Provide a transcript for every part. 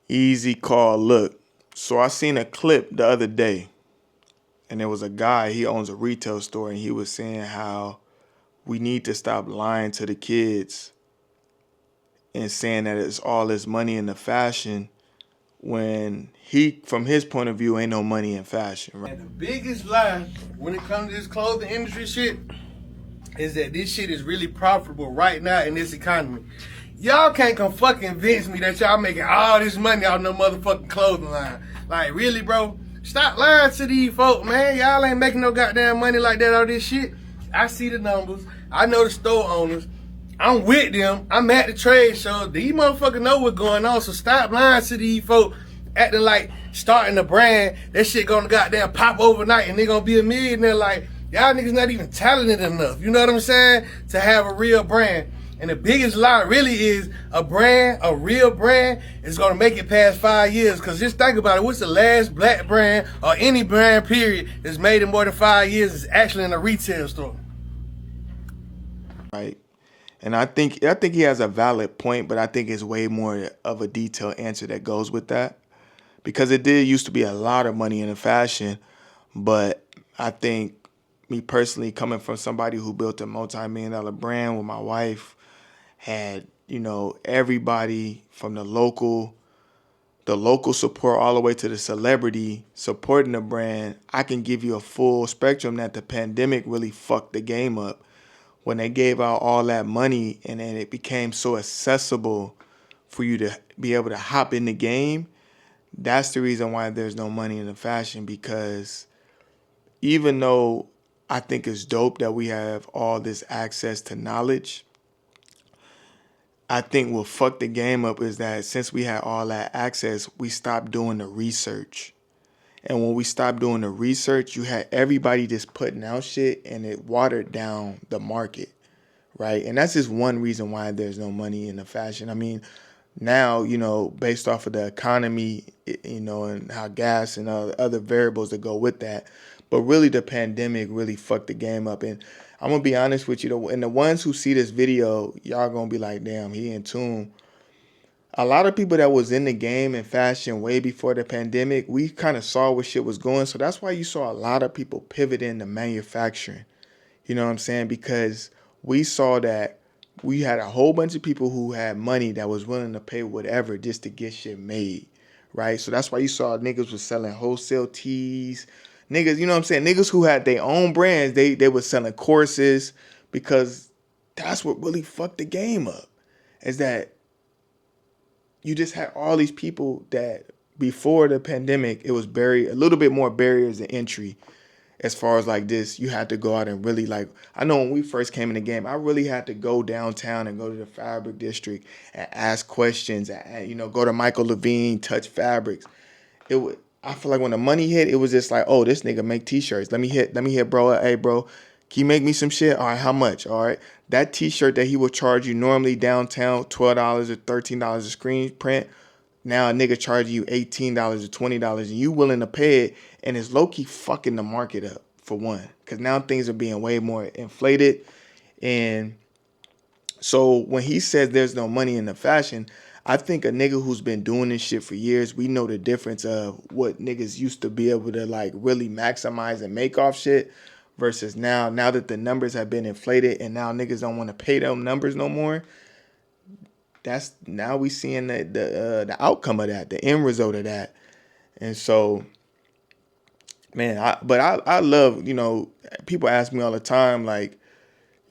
Easy call. Look, so I seen a clip the other day, and there was a guy, he owns a retail store, and he was saying how we need to stop lying to the kids and saying that it's all this money in the fashion when he, from his point of view, ain't no money in fashion. Right? And the biggest lie when it comes to this clothing industry shit is that this shit is really profitable right now in this economy. Y'all can't come fucking convince me that y'all making all this money out no motherfucking clothing line. Like, really, bro? Stop lying to these folk, man. Y'all ain't making no goddamn money like that out of this shit. I see the numbers. I know the store owners. I'm with them. I'm at the trade show. These motherfuckers know what's going on, so stop lying to these folk acting like starting a brand, that shit gonna goddamn pop overnight and they gonna be a millionaire. Like, y'all niggas not even talented enough, you know what I'm saying, to have a real brand. And the biggest lie really is a brand, a real brand, is gonna make it past 5 years. Cause just think about it, what's the last black brand or any brand period that's made in more than 5 years is actually in a retail store? Right. And I think he has a valid point, but I think it's way more of a detailed answer that goes with that. Because it did used to be a lot of money in the fashion, but I think me personally, coming from somebody who built a multi-million-dollar brand with my wife, had, everybody from the local support all the way to the celebrity supporting the brand. I can give you a full spectrum that the pandemic really fucked the game up when they gave out all that money and then it became so accessible for you to be able to hop in the game. That's the reason why there's no money in the fashion, because even though I think it's dope that we have all this access to knowledge, I think what fucked the game up is that since we had all that access, we stopped doing the research. And when we stopped doing the research, you had everybody just putting out shit and it watered down the market, right? And that's just one reason why there's no money in the fashion. I mean, now, based off of the economy, and how gas and other variables that go with that. But really, the pandemic really fucked the game up. And I'm going to be honest with you, and the ones who see this video, y'all going to be like, damn, he in tune. A lot of people that was in the game in fashion way before the pandemic, we kind of saw where shit was going. So that's why you saw a lot of people pivot into manufacturing. You know what I'm saying? Because we saw that we had a whole bunch of people who had money that was willing to pay whatever just to get shit made, right? So that's why you saw niggas was selling wholesale tees. Niggas, you know what I'm saying? Niggas who had their own brands, they were selling courses, because that's what really fucked the game up, is that you just had all these people that before the pandemic, it was a little bit more barriers to entry. As far as like this, you had to go out and really I know when we first came in the game, I really had to go downtown and go to the fabric district and ask questions, and, go to Michael Levine, touch fabrics. I feel like when the money hit, it was just like, oh, this nigga make t-shirts. Let me hit bro. Hey bro, can you make me some shit? All right, how much? All right. That t-shirt that he would charge you normally downtown, $12 or $13 a screen print. Now a nigga charging you $18 or $20 and you willing to pay it, and it's low-key fucking the market up, for one. Because now things are being way more inflated. And so when he says there's no money in the fashion, I think a nigga who's been doing this shit for years, we know the difference of what niggas used to be able to really maximize and make off shit versus now that the numbers have been inflated and now niggas don't want to pay them numbers no more. That's now we seeing the outcome of that, the end result of that. And so, man, I love, people ask me all the time, like,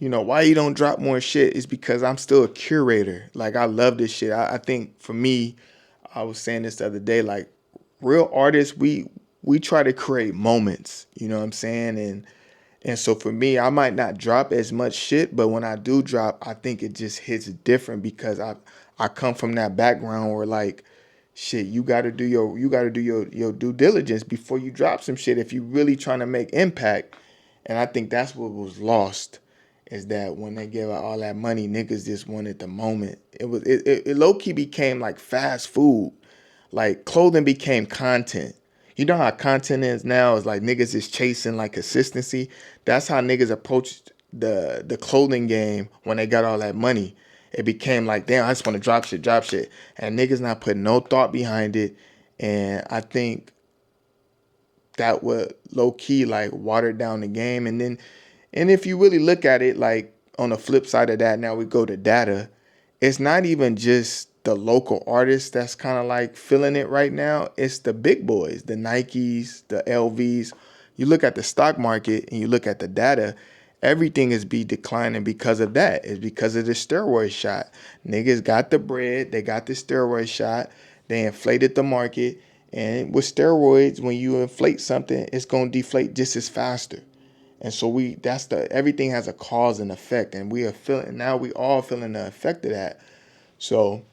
why you don't drop more shit? Is because I'm still a curator. Like, I love this shit. I think for me, I was saying this the other day, like, real artists, we try to create moments, you know what I'm saying? And so for me, I might not drop as much shit, but when I do drop, I think it just hits different because I come from that background where like, shit, you gotta do your due diligence before you drop some shit if you really trying to make impact. And I think that's what was lost, is that when they gave out all that money, niggas just wanted the moment. It low key became like fast food. Like clothing became content. You know how content is now, is like niggas is chasing like consistency. That's how niggas approached the clothing game when they got all that money. it became like, damn, I just want to drop shit. And niggas not putting no thought behind it. And I think that would low key like watered down the game. And if you really look at it, like on the flip side of that, now we go to data. It's not even just the local artists that's kind of like feeling it right now. It's the big boys, the Nikes, the LVs. You look at the stock market and you look at the data, everything is be declining because of that. It's because of the steroid shot. Niggas got the bread, they got the steroid shot, they inflated the market. And with steroids, when you inflate something, it's gonna deflate just as faster. And so everything has a cause and effect, and we all feeling the effect of that. So,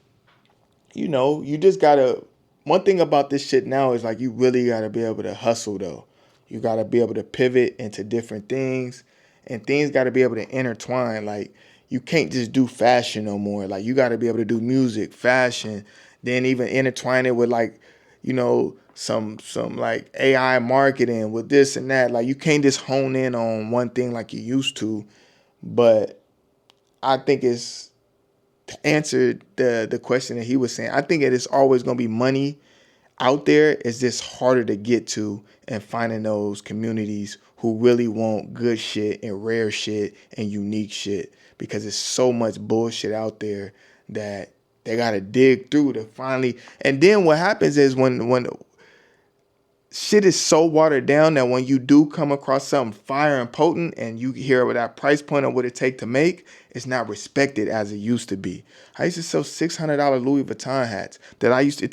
you just gotta, one thing about this shit now is like, you really gotta be able to hustle though. You gotta be able to pivot into different things, and things gotta be able to intertwine. Like, you can't just do fashion no more. Like, you gotta be able to do music, fashion, then even intertwine it with like, some like AI marketing with this and that. Like, you can't just hone in on one thing like you used to. But I think it's to answer the question that he was saying. I think it is always gonna be money out there. It's just harder to get to, and finding those communities who really want good shit and rare shit and unique shit, because there's so much bullshit out there that they gotta dig through to finally. And then what happens is when shit is so watered down that when you do come across something fire and potent and you hear what that price point of what it take to make, it's not respected as it used to be. I used to sell $600 Louis Vuitton hats that it used to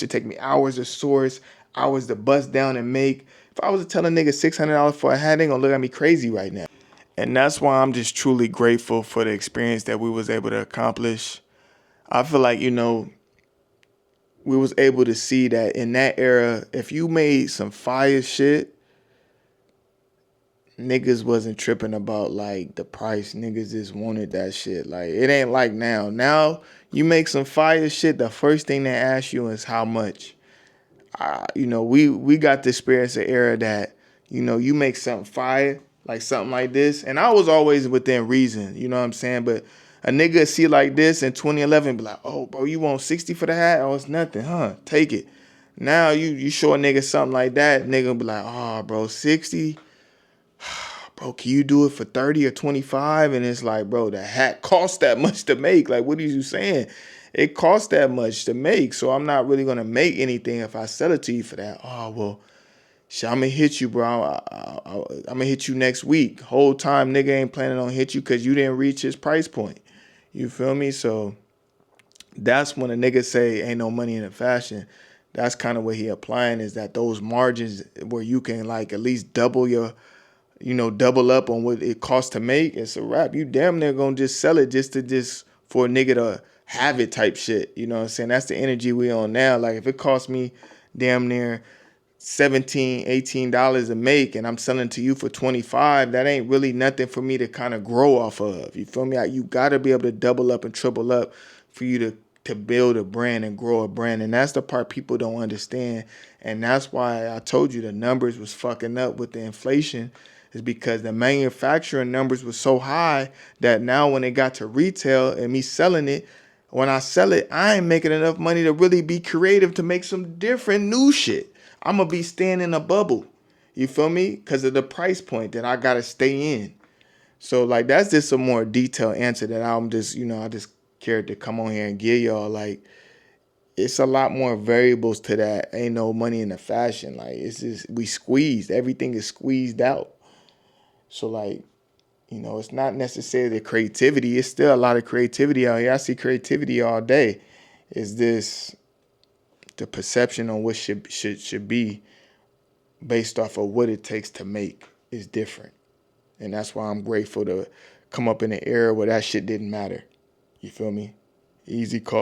take me hours to source, hours to bust down and make. If I was to tell a nigga $600 for a hat, they gonna look at me crazy right now. And that's why I'm just truly grateful for the experience that we was able to accomplish. I feel like, we was able to see that in that era, if you made some fire shit, niggas wasn't tripping about like the price. Niggas just wanted that shit. Like, it ain't like now. Now you make some fire shit, the first thing they ask you is how much. We got to experience an era that, you make something fire, like something like this. And I was always within reason, you know what I'm saying? But a nigga see like this in 2011 be like, oh, bro, you want 60 for the hat? Oh, it's nothing, huh? Take it. Now you show a nigga something like that, nigga be like, oh, bro, 60? Bro, can you do it for 30 or 25? And it's like, bro, the hat costs that much to make. Like, what are you saying? It costs that much to make, so I'm not really gonna make anything if I sell it to you for that. Oh, well, shit, I'm gonna hit you, bro. I'm gonna hit you next week. Whole time, nigga ain't planning on hit you because you didn't reach his price point. You feel me? So that's when a nigga say ain't no money in the fashion. That's kind of what he applying, is that those margins where you can like at least double up on what it costs to make. It's a wrap. You damn near gonna just sell it just for a nigga to have it type shit. You know what I'm saying? That's the energy we on now. Like, if it costs me damn near $17-$18 to make and I'm selling to you for 25, that ain't really nothing for me to kind of grow off of. You feel me? You gotta be able to double up and triple up for you to build a brand and grow a brand. And that's the part people don't understand. And that's why I told you the numbers was fucking up with the inflation, is because the manufacturing numbers were so high that now when it got to retail and me selling it, when I sell it, I ain't making enough money to really be creative to make some different new shit. I'm going to be staying in a bubble. You feel me? Because of the price point that I got to stay in. So, like, that's just a more detailed answer that I just cared to come on here and give y'all. Like, it's a lot more variables to that. Ain't no money in the fashion. Like, it's just, we squeezed. Everything is squeezed out. So, like, it's not necessarily the creativity. It's still a lot of creativity out here. I see creativity all day. Is this the perception on what should be based off of what it takes to make is different. And that's why I'm grateful to come up in an era where that shit didn't matter. You feel me? Easy call.